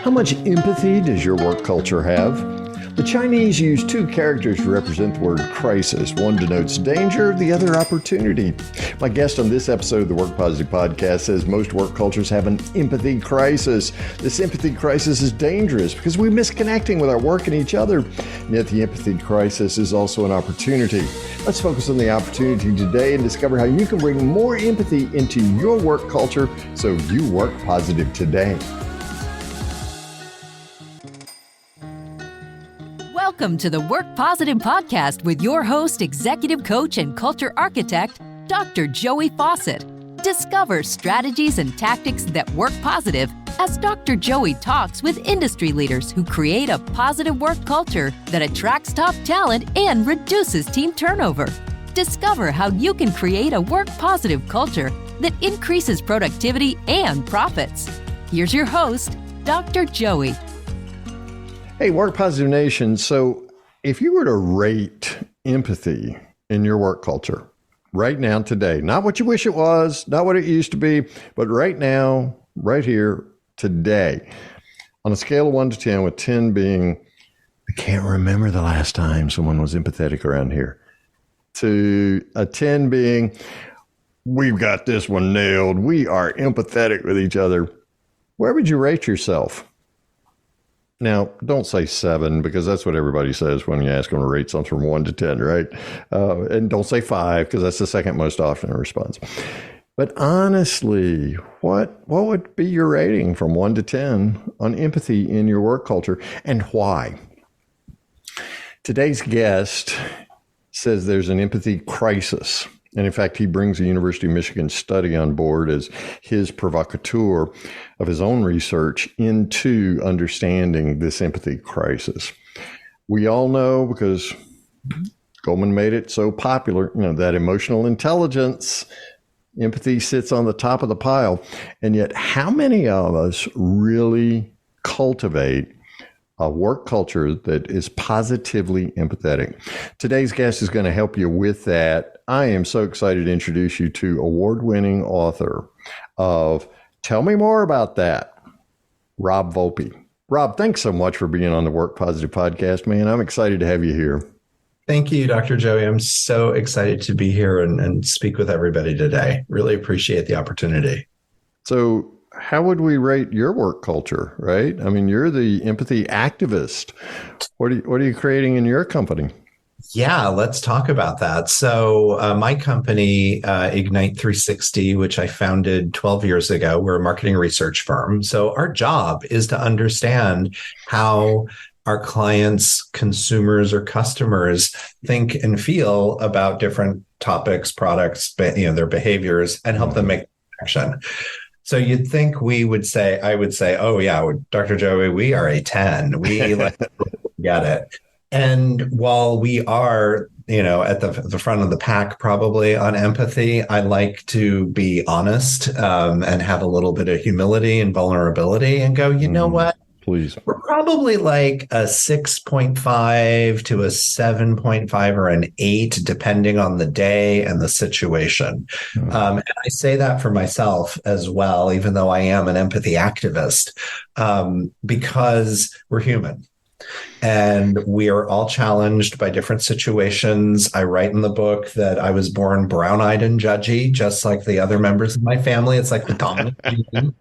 How much empathy does your work culture have? The Chinese use two characters to represent the word crisis. One denotes danger, the other opportunity. My guest on this episode of the Work Positive podcast says most work cultures have an empathy crisis. This empathy crisis is dangerous because we miss connecting with our work and each other. And yet the empathy crisis is also an opportunity. Let's focus on the opportunity today and discover how you can bring more empathy into your work culture so you work positive today. Welcome to the Work Positive Podcast with your host, executive coach, and culture architect, Dr. Joey Fawcett. Discover strategies and tactics that work positive as Dr. Joey talks with industry leaders who create a positive work culture that attracts top talent and reduces team turnover. Discover how you can create a work positive culture that increases productivity and profits. Here's your host, Dr. Joey. Hey, Work Positive Nation. So if you were to rate empathy in your work culture right now, today, not what you wish it was, not what it used to be, but right now, right here, today, on a scale of 1 to 10, with 10 being, I can't remember the last time someone was empathetic around here, to a 10 being, we've got this one nailed, we are empathetic with each other, where would you rate yourself? Now, don't say 7 because that's what everybody says when you ask them to rate something from 1 to 10, right? And don't say 5 because that's the second most often response. But honestly, what would be your rating from 1 to 10 on empathy in your work culture and why? Today's guest says there's an empathy crisis. And in fact, he brings a University of Michigan study on board as his provocateur of his own research into understanding this empathy crisis. We all know, because Goldman made it so popular, that emotional intelligence, empathy sits on the top of the pile. And yet, how many of us really cultivate a work culture that is positively empathetic? Today's guest is going to help you with that. I am so excited to introduce you to award-winning author of Tell Me More About That, Rob Volpe. Rob, thanks so much for being on the Work Positive podcast, man. I'm excited to have you here. Thank you, Dr. Joey. I'm so excited to be here and speak with everybody today. Really appreciate the opportunity. So how would we rate your work culture, right? I mean, you're the empathy activist. What are you creating in your company? Yeah, let's talk about that. So my company, Ignite 360, which I founded 12 years ago, we're a marketing research firm. So our job is to understand how our clients, consumers, or customers think and feel about different topics, products, their behaviors, and help them make action. So you'd think I would say, oh yeah, Dr. Joey, we are a 10. We get it. And while we are, at the front of the pack, probably on empathy, I like to be honest and have a little bit of humility and vulnerability and go, you know what? Please. We're probably like a 6.5 to a 7.5 or an 8, depending on the day and the situation. And I say that for myself as well, even though I am an empathy activist, because we're human. And we are all challenged by different situations. I write in the book that I was born brown-eyed and judgy, just like the other members of my family. It's like the dominant gene.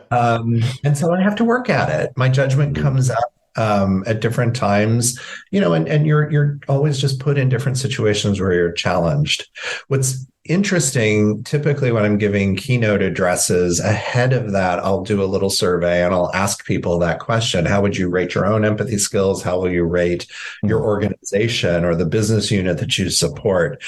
And so I have to work at it. My judgment comes up at different times, and you're always just put in different situations where you're challenged. What's interesting, typically when I'm giving keynote addresses, ahead of that, I'll do a little survey and I'll ask people that question. How would you rate your own empathy skills? How will you rate your organization or the business unit that you support?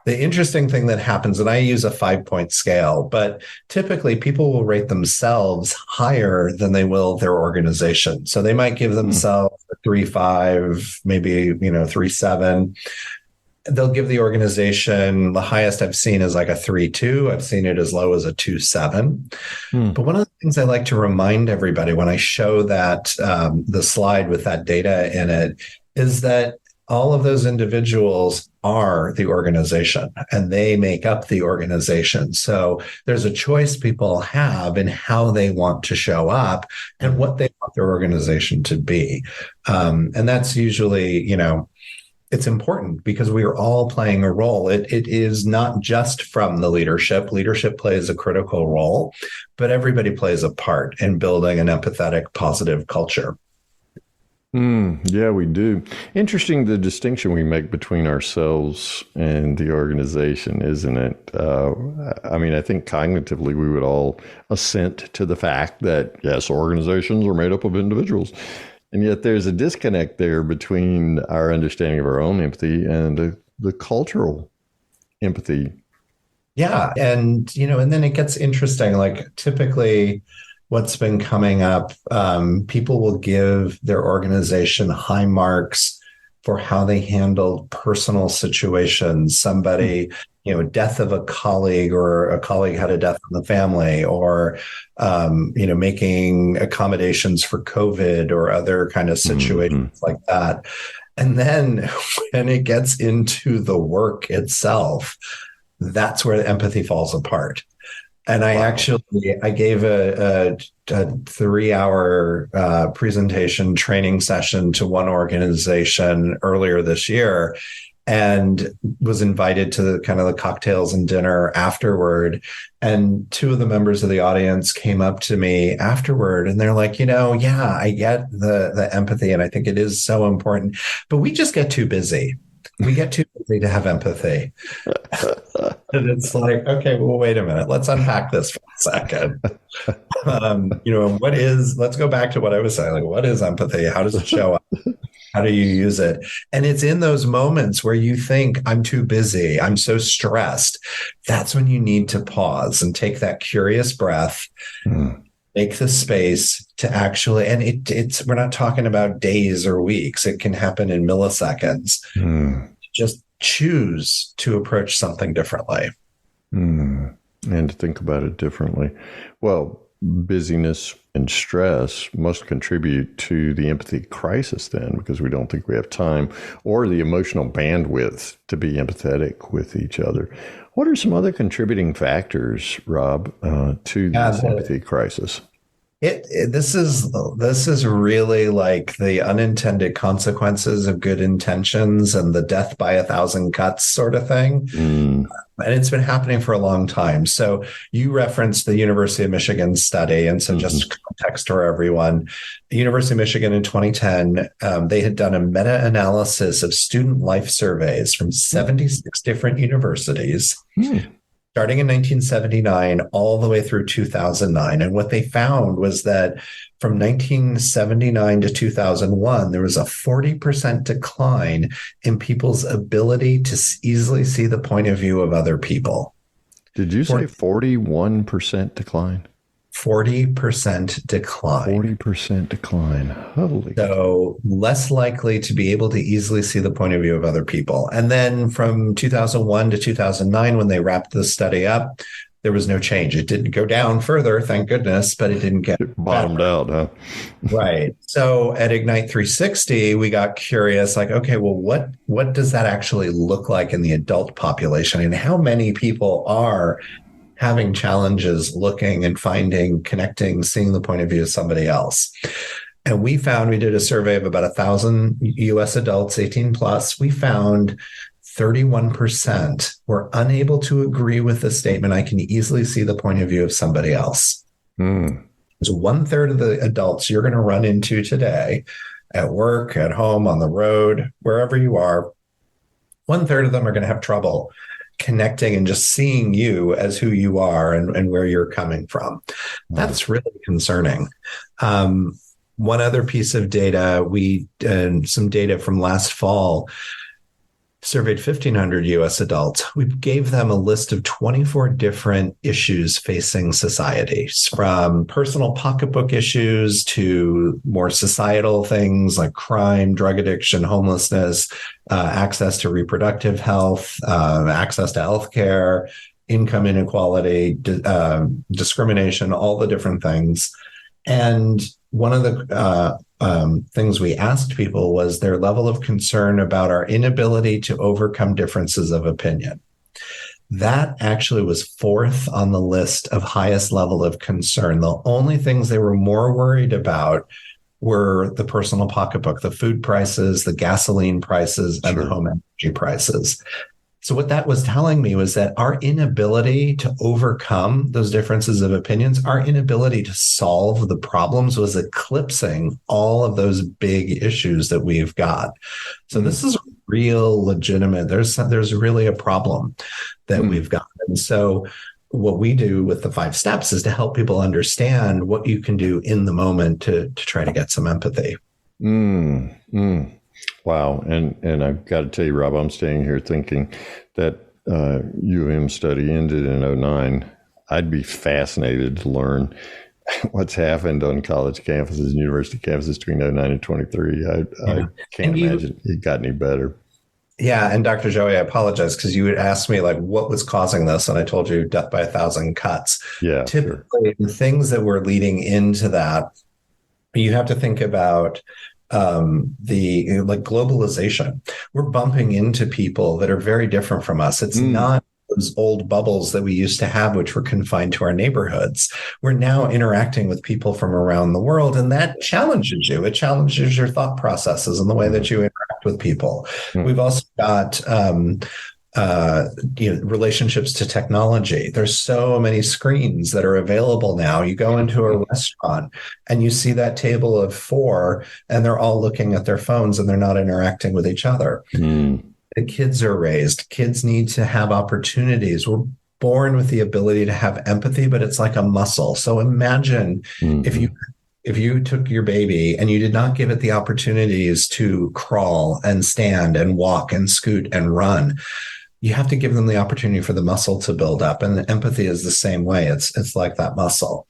The interesting thing that happens, and I use a 5-point scale, but typically people will rate themselves higher than they will their organization. So they might give themselves a 3.5, maybe, 3.7. They'll give the organization, the highest I've seen is like a 3.2. I've seen it as low as a 2.7. But one of the things I like to remind everybody when I show that the slide with that data in it is that all of those individuals are the organization and they make up the organization. So there's a choice people have in how they want to show up and what they want their organization to be. And that's usually, it's important because we are all playing a role. It is not just from the leadership. Leadership plays a critical role, but everybody plays a part in building an empathetic, positive culture. Yeah, we do. Interesting the distinction we make between ourselves and the organization, isn't it? I think cognitively we would all assent to the fact that, yes, organizations are made up of individuals. And yet there's a disconnect there between our understanding of our own empathy and the cultural empathy. Yeah. And then it gets interesting. Like typically what's been coming up, people will give their organization high marks for how they handled personal situations. Somebody, death of a colleague, or a colleague had a death in the family, or, making accommodations for COVID or other kind of situations like that. And then when it gets into the work itself, that's where empathy falls apart. And I gave a 3-hour presentation training session to one organization earlier this year, and was invited to the kind of the cocktails and dinner afterward. And two of the members of the audience came up to me afterward and they're like, yeah, I get the empathy and I think it is so important, but we just get too busy. We get too busy to have empathy. And it's like, okay, well, wait a minute. Let's unpack this for a second. Let's go back to what I was saying. Like, what is empathy? How does it show up? How do you use it? And it's in those moments where you think, I'm too busy, I'm so stressed. That's when you need to pause and take that curious breath, make the space to actually, and we're not talking about days or weeks. It can happen in milliseconds. Just choose to approach something differently. And to think about it differently. Well, busyness and stress must contribute to the empathy crisis then, because we don't think we have time or the emotional bandwidth to be empathetic with each other. What are some other contributing factors, Rob, to this empathy crisis? This is really like the unintended consequences of good intentions and the death by 1,000 cuts sort of thing. And it's been happening for a long time. So you referenced the University of Michigan study. And so just context for everyone, the University of Michigan in 2010, they had done a meta-analysis of student life surveys from 76 different universities. Starting in 1979 all the way through 2009. And what they found was that from 1979 to 2001, there was a 40% decline in people's ability to easily see the point of view of other people. Did you say 41% decline? 40% decline. 40% decline. Holy. So less likely to be able to easily see the point of view of other people. And then from 2001 to 2009, when they wrapped the study up, there was no change. It didn't go down further, thank goodness, but it didn't get bottomed out, huh? Right. So at Ignite 360, we got curious, like, okay, well, what does that actually look like in the adult population? And how many people are having challenges looking and finding, connecting, seeing the point of view of somebody else? And we did a survey of about 1,000 US adults, 18 plus. We found 31% were unable to agree with the statement, I can easily see the point of view of somebody else. So 1/3 of the adults you're going to run into today at work, at home, on the road, wherever you are, 1/3 of them are going to have trouble connecting and just seeing you as who you are and where you're coming from. That's really concerning. One other piece of data, some data from last fall, surveyed 1,500 US adults. We gave them a list of 24 different issues facing society, from personal pocketbook issues to more societal things like crime, drug addiction, homelessness, access to reproductive health, access to healthcare, income inequality, discrimination, all the different things. And one of the things we asked people was their level of concern about our inability to overcome differences of opinion. That actually was fourth on the list of highest level of concern. The only things they were more worried about were the personal pocketbook, the food prices, the gasoline prices, and the home energy prices. So what that was telling me was that our inability to overcome those differences of opinions, our inability to solve the problems was eclipsing all of those big issues that we've got. So this is real legitimate. There's really a problem that we've got. And so what we do with the 5 steps is to help people understand what you can do in the moment to try to get some empathy. Wow. And I've got to tell you, Rob, I'm staying here thinking that U of M study ended in 2009. I'd be fascinated to learn what's happened on college campuses and university campuses between 2009 and 23. I can't imagine it got any better. Yeah. And Dr. Joey, I apologize because you would ask me like what was causing this. And I told you death by 1,000 cuts. Yeah. Typically, the things that were leading into that, you have to think about the globalization. We're bumping into people that are very different from us. It's not those old bubbles that we used to have, which were confined to our neighborhoods. We're now interacting with people from around the world, and that challenges you. It challenges your thought processes and the way that you interact with people. We've also got relationships to technology. There's so many screens that are available now. You go into a restaurant and you see that table of 4 and they're all looking at their phones and they're not interacting with each other. The kids are raised. Kids need to have opportunities. We're born with the ability to have empathy, but it's like a muscle. So imagine if you took your baby and you did not give it the opportunities to crawl and stand and walk and scoot and run. You have to give them the opportunity for the muscle to build up. And the empathy is the same way. It's like that muscle.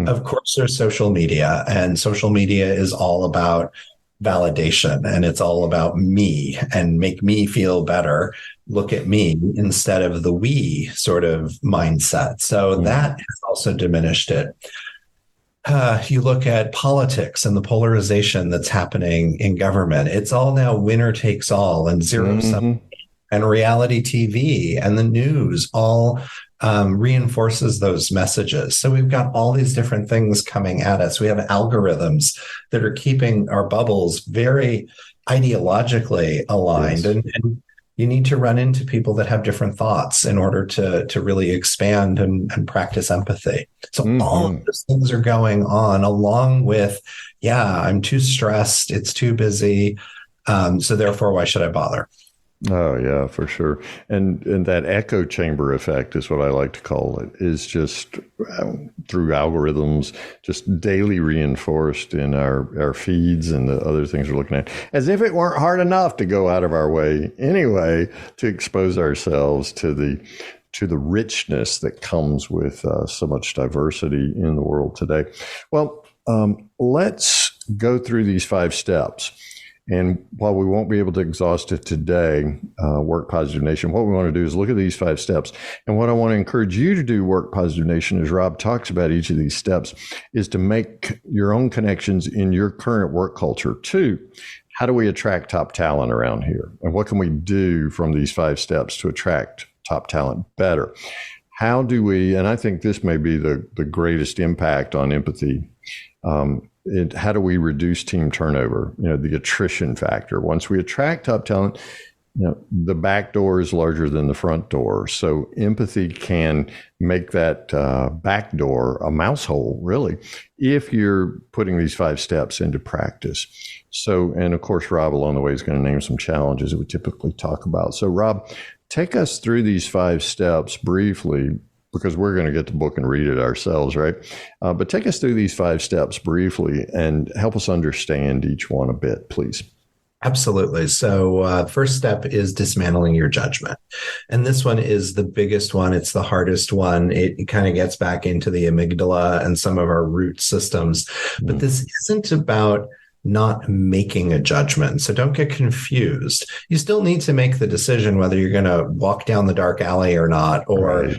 Of course, there's social media, and social media is all about validation, and it's all about me and make me feel better. Look at me instead of the we sort of mindset. So that has also diminished it. You look at politics and the polarization that's happening in government. It's all now winner takes all and zero sum. And reality TV and the news all reinforces those messages. So we've got all these different things coming at us. We have algorithms that are keeping our bubbles very ideologically aligned. Yes. And you need to run into people that have different thoughts in order to really expand and practice empathy. So all of those things are going on along with, I'm too stressed. It's too busy. So therefore, why should I bother? Oh, yeah, for sure. And that echo chamber effect is what I like to call it, is just through algorithms, just daily reinforced in our feeds and the other things we're looking at, as if it weren't hard enough to go out of our way anyway to expose ourselves to the richness that comes with so much diversity in the world today. Well, let's go through these 5 steps. And while we won't be able to exhaust it today, Work Positive Nation, what we want to do is look at these 5 steps. And what I want to encourage you to do, Work Positive Nation, as Rob talks about each of these steps, is to make your own connections in your current work culture. 2, how do we attract top talent around here? And what can we do from these 5 steps to attract top talent better? How do we, and I think this may be the greatest impact on empathy, how do we reduce team turnover, the attrition factor? Once we attract top talent, the back door is larger than the front door. So empathy can make that back door a mouse hole, really, if you're putting these 5 steps into practice. So, and of course, Rob along the way is going to name some challenges that we typically talk about. So Rob, take us through these 5 steps briefly, because we're going to get the book and read it ourselves, right? But take us through these 5 steps briefly and help us understand each one a bit, please. Absolutely. So first step is dismantling your judgment. And this one is the biggest one. It's the hardest one. It kind of gets back into the amygdala and some of our root systems. But this isn't about not making a judgment. So don't get confused. You still need to make the decision whether you're going to walk down the dark alley or not, or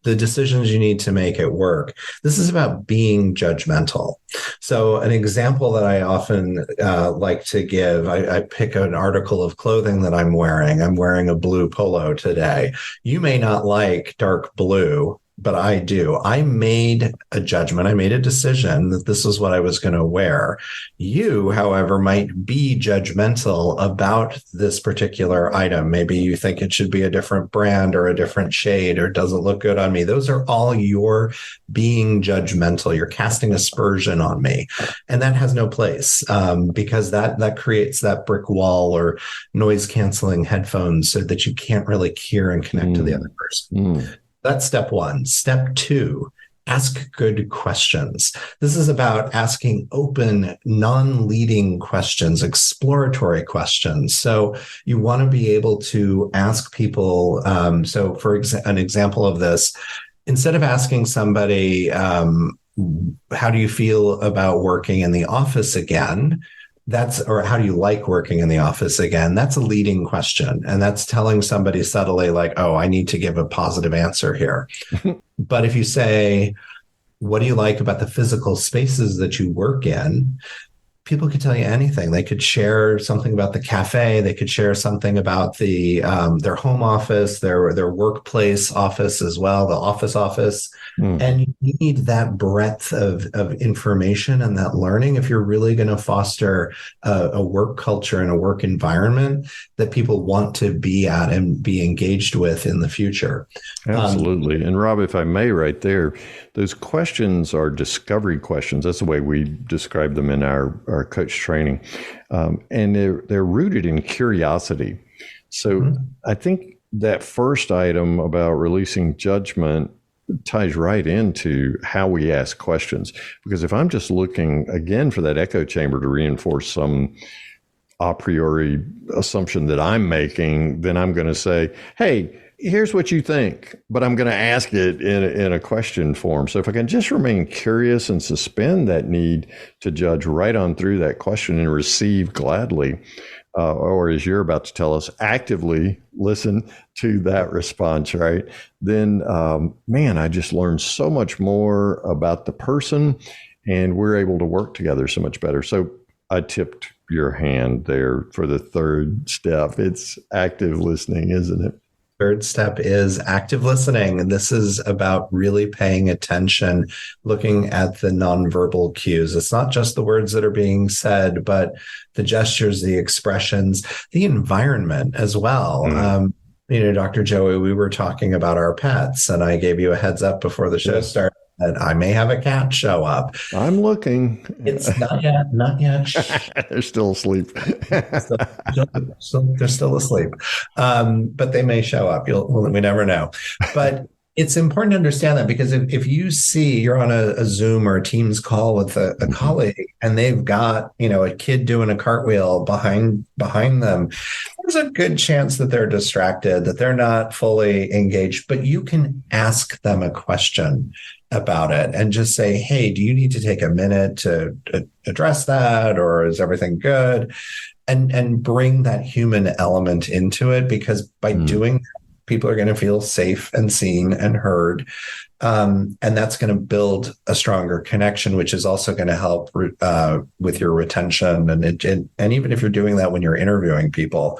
the decisions you need to make at work. This is about being judgmental. So an example that I often like to give, I pick an article of clothing that I'm wearing. I'm wearing a blue polo today. You may not like dark blue, but I do. I made a judgment. I made a decision that this is what I was going to wear. You, however, might be judgmental about this particular item. Maybe you think it should be a different brand or a different shade or doesn't look good on me. Those are all your being judgmental. You're casting aspersion on me. And that has no place because that creates that brick wall or noise canceling headphones so that you can't really hear and connect to the other person. That's step one. Step two, ask good questions. This is about asking open, non-leading questions, exploratory questions. So you want to be able to ask people. So for an example of this, instead of asking somebody, how do you feel about working in the office again? Or how do you like working in the office again? That's a leading question. And that's telling somebody subtly like, oh, I need to give a positive answer here. But if you say, what do you like about the physical spaces that you work in? People could tell you anything. They could share something about the cafe. They could share something about their home office, their workplace office as well, the office. And you need that breadth of information and that learning if you're really going to foster a work culture and a work environment that people want to be at and be engaged with in the future. Absolutely. And Rob, if I may, right there, those questions are discovery questions. That's the way we describe them in our coach training. And they're rooted in curiosity. So I think that first item about releasing judgment ties right into how we ask questions. Because if I'm just looking, again, for that echo chamber to reinforce some a priori assumption that I'm making, then I'm going to say, hey, here's what you think, but I'm going to ask it in a question form. So if I can just remain curious and suspend that need to judge right on through that question and receive gladly, or as you're about to tell us, actively listen to that response, right? Then, man, I just learned so much more about the person and we're able to work together so much better. So I tipped your hand there for the third step. It's active listening, isn't it? Third step is active listening. And this is about really paying attention, looking at the nonverbal cues. It's not just the words that are being said, but the gestures, the expressions, the environment as well. Dr. Joey, we were talking about our pets, and I gave you a heads up before the show started that I may have a cat show up. I'm looking. It's not yet. They're still asleep. They're still asleep. But they may show up. We never know. But it's important to understand that, because if you see you're on a Zoom or a Teams call with a colleague and they've got, a kid doing a cartwheel behind them, there's a good chance that they're distracted, that they're not fully engaged, but you can ask them a question about it and just say, hey, do you need to take a minute to address that? Or is everything good? And bring that human element into it, because by doing that, people are going to feel safe and seen and heard. And that's going to build a stronger connection, which is also going to help with your retention. And even if you're doing that when you're interviewing people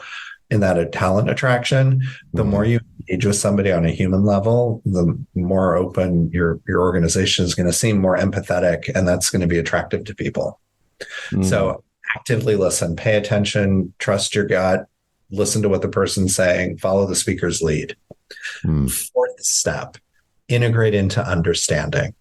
in that talent attraction, the more you engage with somebody on a human level, the more open your organization is going to seem, more empathetic, and that's going to be attractive to people. So actively listen, pay attention, trust your gut, listen to what the person's saying, follow the speaker's lead. Fourth step, integrate into understanding.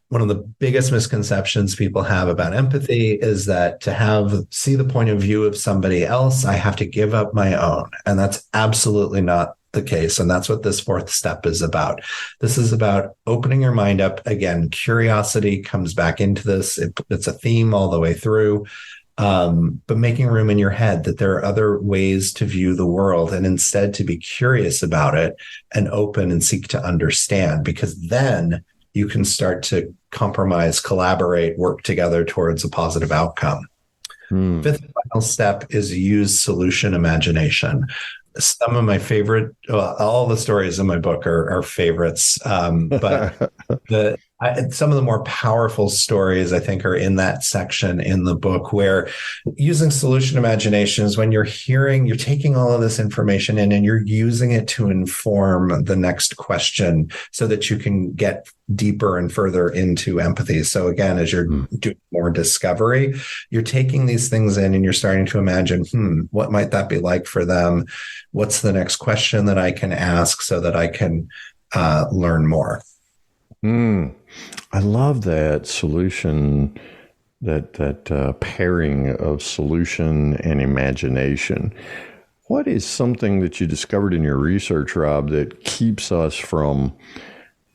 One of the biggest misconceptions people have about empathy is that to see the point of view of somebody else, I have to give up my own. And that's absolutely not the case. And that's what this fourth step is about. This is about opening your mind up. Again, curiosity comes back into this. It's a theme all the way through. But making room in your head that there are other ways to view the world, and instead to be curious about it and open and seek to understand, because then you can start to compromise, collaborate, work together towards a positive outcome. Fifth and final step is use solution imagination. Some of my favorite, well, all the stories in my book are favorites. But some of the more powerful stories, I think, are in that section in the book where using solution imagination is when you're taking all of this information in and you're using it to inform the next question so that you can get deeper and further into empathy. So again, as you're doing more discovery, you're taking these things in and you're starting to imagine, what might that be like for them? What's the next question that I can ask so that I can learn more? I love that solution, that pairing of solution and imagination. What is something that you discovered in your research, Rob, that keeps us from,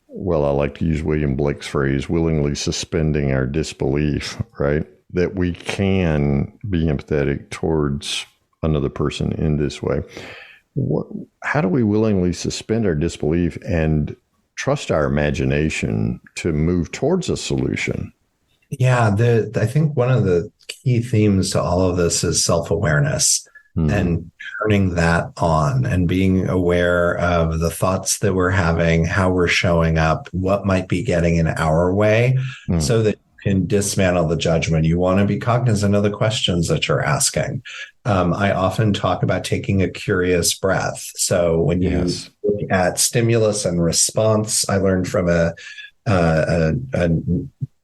well, I like to use William Blake's phrase, willingly suspending our disbelief, right? That we can be empathetic towards another person in this way. How do we willingly suspend our disbelief and trust our imagination to move towards a solution? Yeah, I think one of the key themes to all of this is self-awareness and turning that on and being aware of the thoughts that we're having, how we're showing up, what might be getting in our way so that you can dismantle the judgment. You want to be cognizant of the questions that you're asking. I often talk about taking a curious breath. So when you look at stimulus and response, I learned from a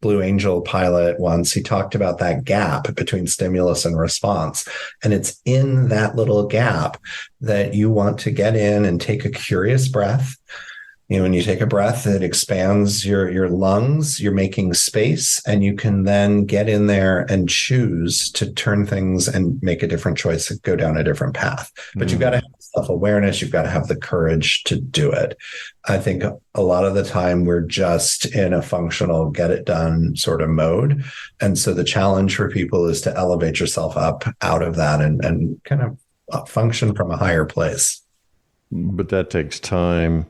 Blue Angel pilot once, he talked about that gap between stimulus and response. And it's in that little gap that you want to get in and take a curious breath. You know, when you take a breath, it expands your lungs, you're making space, and you can then get in there and choose to turn things and make a different choice, go down a different path. But you've got to have self-awareness. You've got to have the courage to do it. I think a lot of the time we're just in a functional, get it done sort of mode. And so the challenge for people is to elevate yourself up out of that and kind of function from a higher place. But that takes time.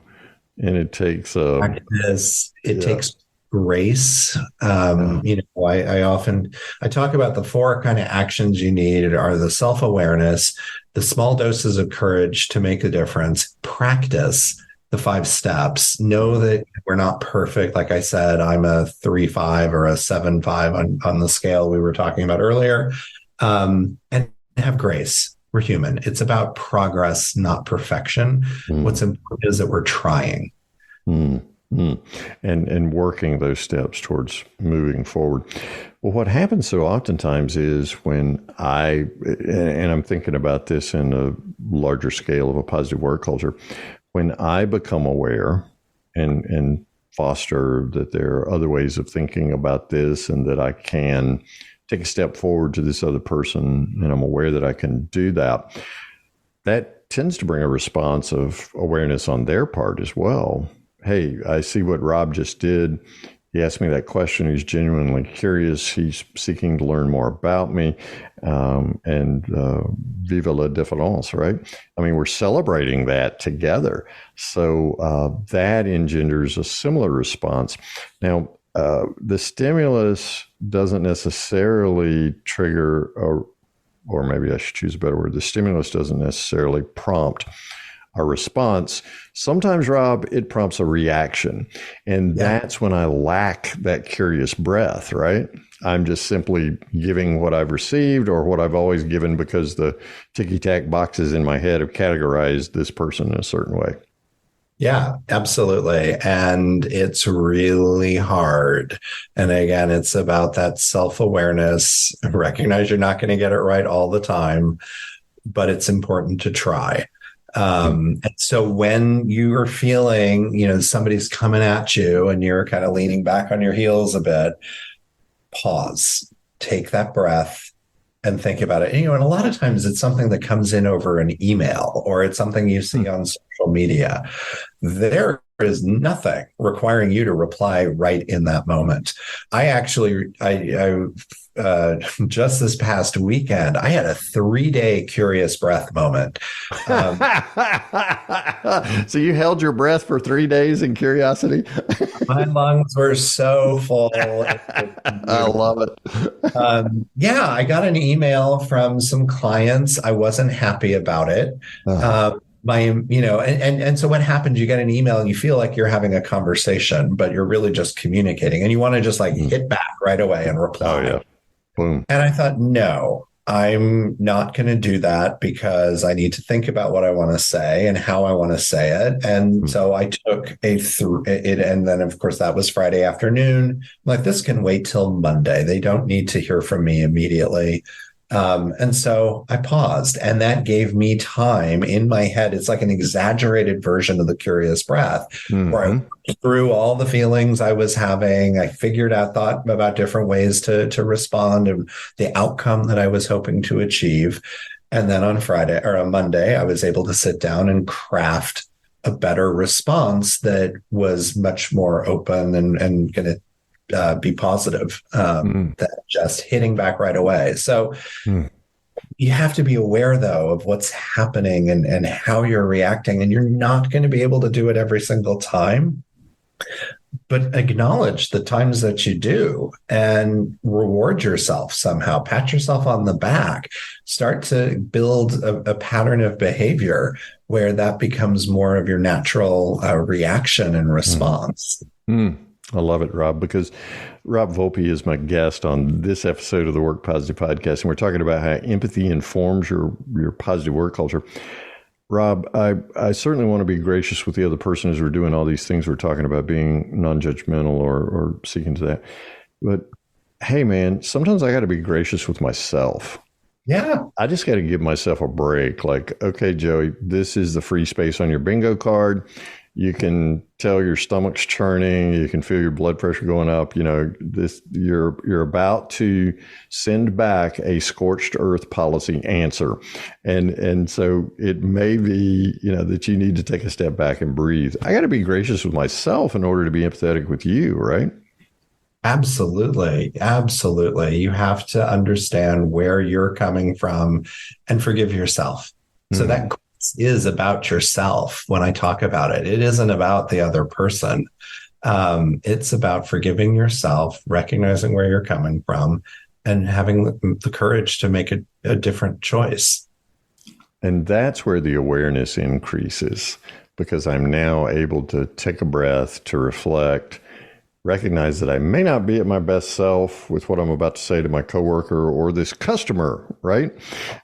And it takes takes grace. You know, I talk about the 4 kind of actions you need are the self-awareness, the small doses of courage to make a difference, practice the 5 steps, know that we're not perfect. Like I said, I'm a 3-5 or a 7-5 on the scale we were talking about earlier, and have grace. We're human. It's about progress, not perfection. What's important is that we're trying. And working those steps towards moving forward. Well, what happens so oftentimes is when and I'm thinking about this in a larger scale of a positive work culture, when I become aware and foster that there are other ways of thinking about this and that I can take a step forward to this other person, and I'm aware that I can do that, that tends to bring a response of awareness on their part as well. Hey, I see what Rob just did. He asked me that question. He's genuinely curious. He's seeking to learn more about me. And vive la différence, right? I mean, we're celebrating that together. So that engenders a similar response. Now, the stimulus doesn't necessarily trigger, or maybe I should choose a better word, the stimulus doesn't necessarily prompt a response. Sometimes, Rob, it prompts a reaction. And that's when I lack that curious breath, right? I'm just simply giving what I've received or what I've always given because the ticky-tack boxes in my head have categorized this person in a certain way. Yeah, absolutely. And it's really hard. And again, it's about that self-awareness. Recognize you're not going to get it right all the time, but it's important to try. And so when you are feeling, you know, somebody's coming at you and you're kind of leaning back on your heels a bit, pause, take that breath and think about it. And, you know, and a lot of times it's something that comes in over an email or it's something you see on social media. There is nothing requiring you to reply right in that moment. I just this past weekend, I had a 3-day curious breath moment. So you held your breath for 3 days in curiosity? My lungs were so full. I love it. Yeah, I got an email from some clients. I wasn't happy about it. And so what happens? You get an email and you feel like you're having a conversation, but you're really just communicating, and you want to just like hit back right away and reply. Oh yeah. Boom. And I thought, no, I'm not going to do that because I need to think about what I want to say and how I want to say it. And so I took it. And then, of course, that was Friday afternoon. I'm like, this can wait till Monday. They don't need to hear from me immediately. And so I paused, and that gave me time in my head. It's like an exaggerated version of the curious breath, where I worked through all the feelings I was having. I thought about different ways to respond and the outcome that I was hoping to achieve. And then on Monday, I was able to sit down and craft a better response that was much more open and going to be positive, than just hitting back right away. So you have to be aware, though, of what's happening and how you're reacting. And you're not going to be able to do it every single time, but acknowledge the times that you do and reward yourself somehow. Pat yourself on the back. Start to build a pattern of behavior where that becomes more of your natural reaction and response. I love it, Rob, because Rob Volpe is my guest on this episode of the Work Positive podcast, and we're talking about how empathy informs your positive work culture. Rob, I certainly want to be gracious with the other person as we're doing all these things we're talking about, being non-judgmental or seeking to that. But hey, man, sometimes I got to be gracious with myself. Yeah. I just got to give myself a break. Like, okay, Joey, this is the free space on your bingo card. You can tell your stomach's churning. You can feel your blood pressure going up. You know, you're about to send back a scorched earth policy answer. And so it may be, that you need to take a step back and breathe. I got to be gracious with myself in order to be empathetic with you, right? Absolutely. Absolutely. You have to understand where you're coming from and forgive yourself. So that is about yourself. When I talk about it, it isn't about the other person. It's about forgiving yourself, recognizing where you're coming from, and having the courage to make a different choice. And that's where the awareness increases, because I'm now able to take a breath, to reflect, recognize that I may not be at my best self with what I'm about to say to my coworker or this customer, right?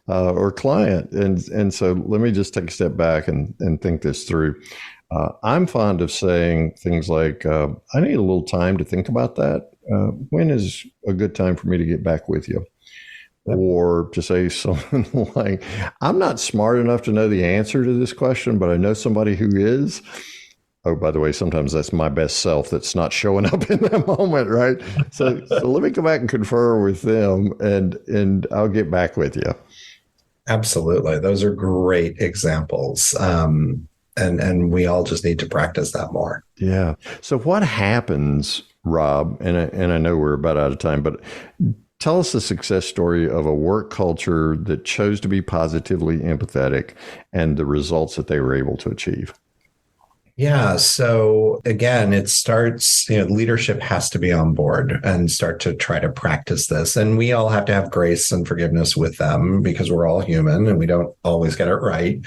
Or client. And so let me just take a step back and think this through. I'm fond of saying things like, I need a little time to think about that. When is a good time for me to get back with you? Or to say something like, I'm not smart enough to know the answer to this question, but I know somebody who is. Oh, by the way, sometimes that's my best self that's not showing up in that moment, right? So let me go back and confer with them, and I'll get back with you. Absolutely. Those are great examples. And we all just need to practice that more. Yeah. So what happens, Rob, and I know we're about out of time, but tell us the success story of a work culture that chose to be positively empathetic and the results that they were able to achieve. Yeah. So again, it starts, leadership has to be on board and start to try to practice this. And we all have to have grace and forgiveness with them because we're all human and we don't always get it right.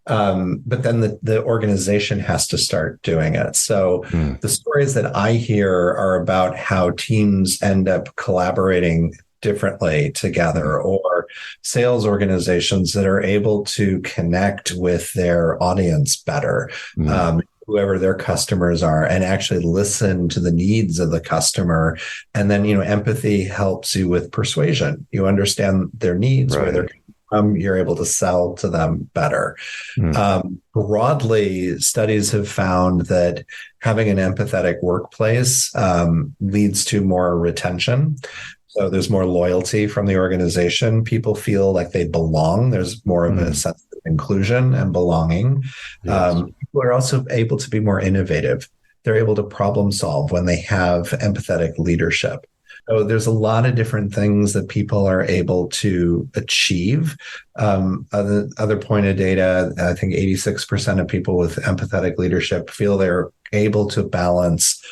But then the organization has to start doing it. So the stories that I hear are about how teams end up collaborating differently together, or sales organizations that are able to connect with their audience better. Whoever their customers are, and actually listen to the needs of the customer. And then, empathy helps you with persuasion. You understand their needs, right, where they're coming from, you're able to sell to them better. Broadly, studies have found that having an empathetic workplace leads to more retention. So there's more loyalty from the organization. People feel like they belong. There's more of a sense of inclusion and belonging. Yes. People are also able to be more innovative. They're able to problem solve when they have empathetic leadership. So there's a lot of different things that people are able to achieve. Other point of data, I think 86% of people with empathetic leadership feel they're able to balance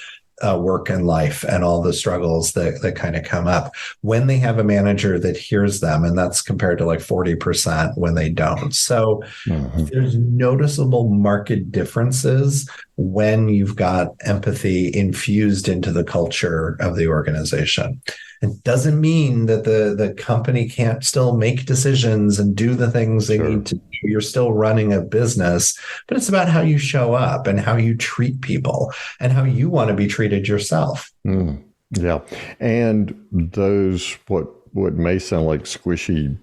work and life and all the struggles that kind of come up when they have a manager that hears them. And that's compared to like 40% when they don't. So there's noticeable market differences when you've got empathy infused into the culture of the organization. It doesn't mean that the company can't still make decisions and do the things they need to do. You're still running a business, but it's about how you show up and how you treat people and how you want to be treated yourself. Yeah. And those, what may sound like squishy,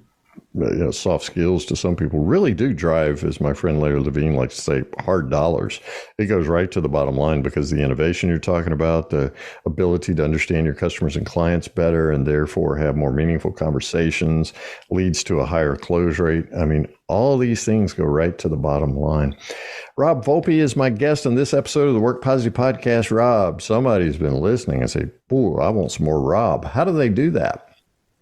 soft skills to some people really do drive, as my friend Larry Levine likes to say, hard dollars. It goes right to the bottom line because the innovation you're talking about, the ability to understand your customers and clients better and therefore have more meaningful conversations leads to a higher close rate. I mean, all these things go right to the bottom line. Rob Volpe is my guest on this episode of the Work Positive Podcast. Rob, somebody's been listening and say, "Ooh, I want some more Rob." How do they do that?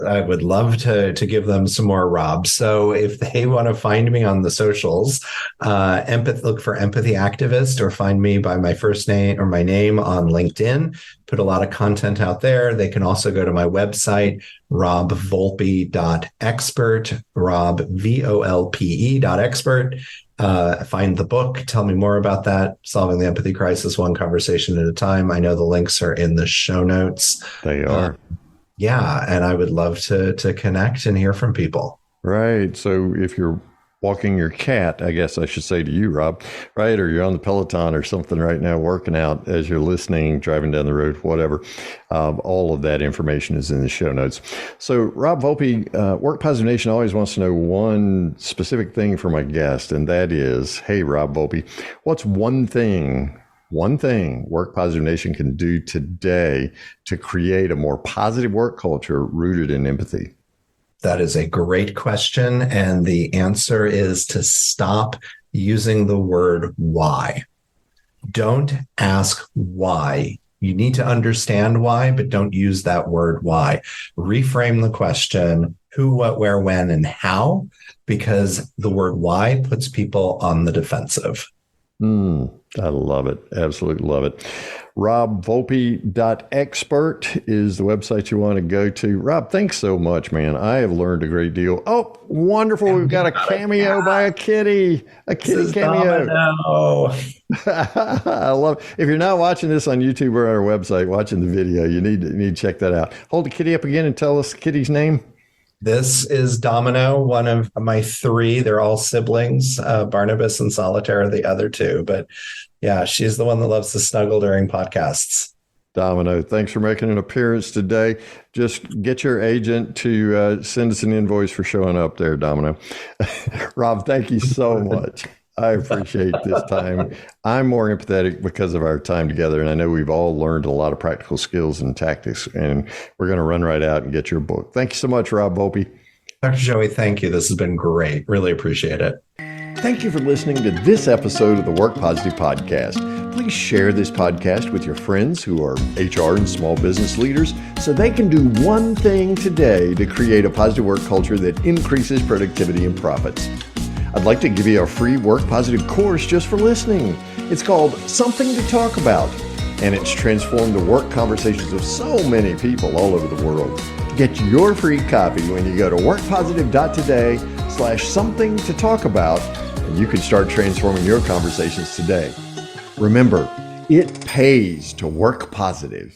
I would love to give them some more, Rob. So if they want to find me on the socials, look for Empathy Activist or find me by my first name or my name on LinkedIn. Put a lot of content out there. They can also go to my website, robvolpe.expert, robvolpe.expert. Find the book. Tell me more about that. Solving the Empathy Crisis, one conversation at a time. I know the links are in the show notes. They are. Yeah, and I would love to connect and hear from people. Right. So if you're walking your cat, I guess I should say to you, Rob, right? Or you're on the Peloton or something right now, working out as you're listening, driving down the road, whatever. All of that information is in the show notes. So Rob Volpe, Work Positive Nation always wants to know one specific thing from my guest, and that is, hey, Rob Volpe, what's one thing Work Positive Nation can do today to create a more positive work culture rooted in empathy? That is a great question. And the answer is to stop using the word why. Don't ask why. You need to understand why, but don't use that word why. Reframe the question, who, what, where, when, and how, because the word why puts people on the defensive. I love it. Absolutely love it. robvolpe.expert is the website you want to go to. Rob, thanks so much, man. I have learned a great deal. Oh, wonderful. We've got a cameo by a kitty. A kitty cameo. I love it. If you're not watching this on YouTube or our website, watching the video, you need to check that out. Hold the kitty up again and tell us the kitty's name. This is Domino, one of my three. They're all siblings. Barnabas and Solitaire are the other two. But yeah, she's the one that loves to snuggle during podcasts. Domino, thanks for making an appearance today. Just get your agent to send us an invoice for showing up there, Domino. Rob, thank you so much. I appreciate this time. I'm more empathetic because of our time together, and I know we've all learned a lot of practical skills and tactics, and we're going to run right out and get your book. Thank you so much, Rob Volpe. Dr. Joey, thank you. This has been great. Really appreciate it. Thank you for listening to this episode of the Work Positive Podcast. Please share this podcast with your friends who are HR and small business leaders so they can do one thing today to create a positive work culture that increases productivity and profits. I'd like to give you a free Work Positive course just for listening. It's called Something to Talk About, and it's transformed the work conversations of so many people all over the world. Get your free copy when you go to workpositive.today/something to talk about, and you can start transforming your conversations today. Remember, it pays to work positive.